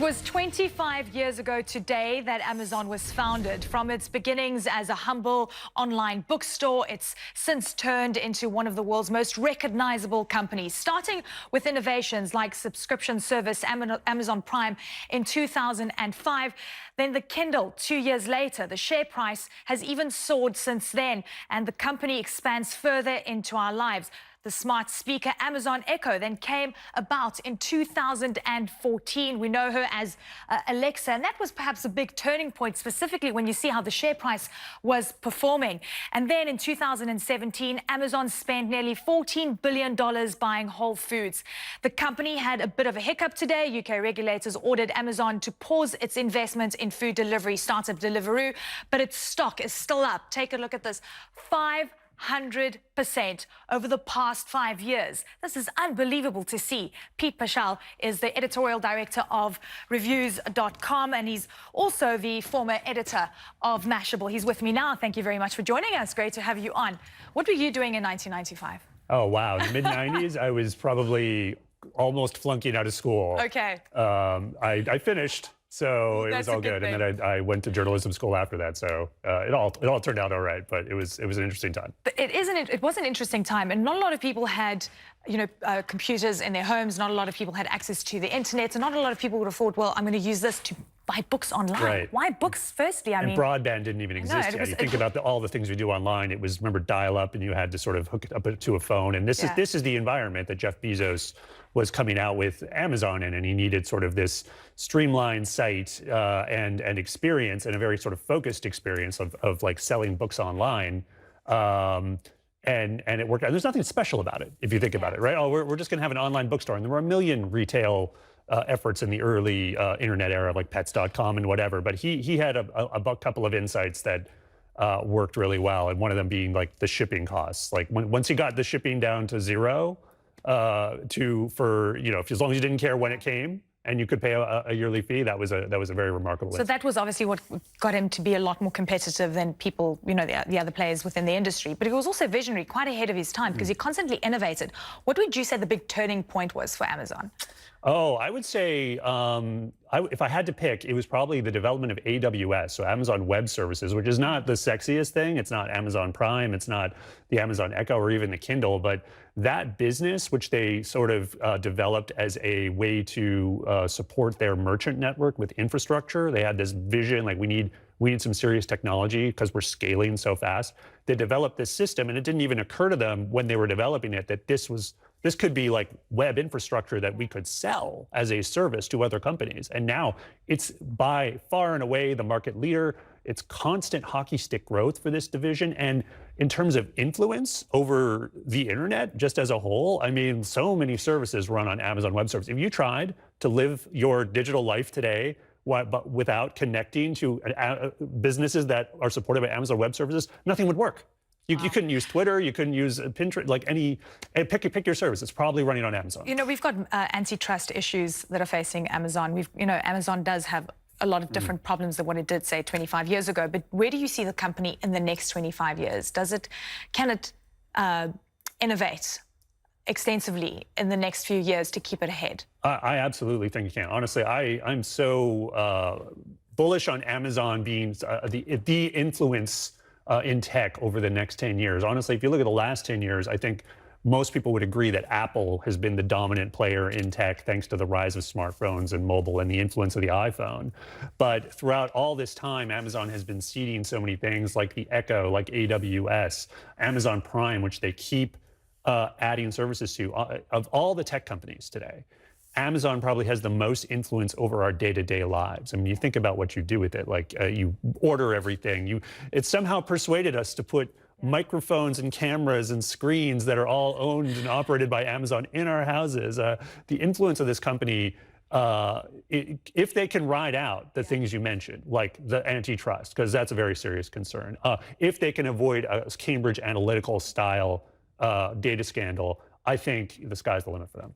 was 25 years ago today that Amazon was founded. From its beginnings as a humble online bookstore, it's since turned into one of the world's most recognizable companies, starting with innovations like subscription service Amazon Prime in 2005, then the Kindle 2 years later. The share price has even soared since then, and the company expands further into our lives. The smart speaker Amazon Echo then came about in 2014. We know her as Alexa, and that was perhaps a big turning point, specifically when you see how the share price was performing. And then in 2017, Amazon spent nearly $14 billion buying Whole Foods. The company had a bit of a hiccup today. UK regulators ordered Amazon to pause its investment in food delivery startup Deliveroo, but its stock is still up. Take a look at this. 500% over the past 5 years. This is unbelievable to see. Pete Paschal is the editorial director of reviews.com, and he's also the former editor of Mashable. He's with me now. Thank you very much for joining us. Great to have you on. What were you doing in 1995? Oh, wow. In the mid-90s, I was probably almost flunking out of school. Okay. I finished. So it was all good. And then I went to journalism school after that. So it all turned out all right. But it was an interesting time. But it was an interesting time. And not a lot of people had, computers in their homes. Not a lot of people had access to the internet. And not a lot of people would have thought, well, I'm going to use this to buy books online. Right. Why books firstly? I mean, broadband didn't even exist yet. You think about all the things we do online. It was, remember, dial-up, and you had to sort of hook it up to a phone. And this is the environment that Jeff Bezos was coming out with Amazon in, and he needed sort of this streamlined site and experience, and a very sort of focused experience of like selling books online. And it worked out. There's nothing special about it if you think about it, right? Oh, we're just going to have an online bookstore, and there were a million retail efforts in the early internet era, like pets.com and whatever. But he had a couple of insights that worked really well, and one of them being like the shipping costs. Like once he got the shipping down to zero, as long as you didn't care when it came and you could pay a yearly fee, that was a very remarkable. So that was obviously what got him to be a lot more competitive than people, the other players within the industry. But he was also visionary, quite ahead of his time, because he constantly innovated. What would you say the big turning point was for Amazon? Oh, I would say, if I had to pick, it was probably the development of AWS, so Amazon Web Services, which is not the sexiest thing. It's not Amazon Prime, it's not the Amazon Echo or even the Kindle, but that business, which they sort of developed as a way to support their merchant network with infrastructure. They had this vision, like we need some serious technology because we're scaling so fast. They developed this system, and it didn't even occur to them when they were developing it that this could be like web infrastructure that we could sell as a service to other companies. And now it's by far and away the market leader. It's constant hockey stick growth for this division. And in terms of influence over the internet, just as a whole, I mean, so many services run on Amazon Web Services. If you tried to live your digital life today, but without connecting to businesses that are supported by Amazon Web Services, nothing would work. You couldn't use Twitter, you couldn't use Pinterest, like pick your service. It's probably running on Amazon. We've got antitrust issues that are facing Amazon. Amazon does have a lot of different problems than what it did, say, 25 years ago. But where do you see the company in the next 25 years? Can it innovate extensively in the next few years to keep it ahead? I absolutely think it can. Honestly, I'm so bullish on Amazon being the influence in tech over the next 10 years. Honestly, if you look at the last 10 years, I think most people would agree that Apple has been the dominant player in tech thanks to the rise of smartphones and mobile and the influence of the iPhone. But throughout all this time, Amazon has been seeding so many things like the Echo, like AWS, Amazon Prime, which they keep adding services to. Of all the tech companies today, Amazon probably has the most influence over our day-to-day lives. I mean, you think about what you do with it, like you order everything. It somehow persuaded us to put microphones and cameras and screens that are all owned and operated by Amazon in our houses. The influence of this company, if they can ride out the things you mentioned, like the antitrust, because that's a very serious concern, if they can avoid a Cambridge Analytical style data scandal, I think the sky's the limit for them.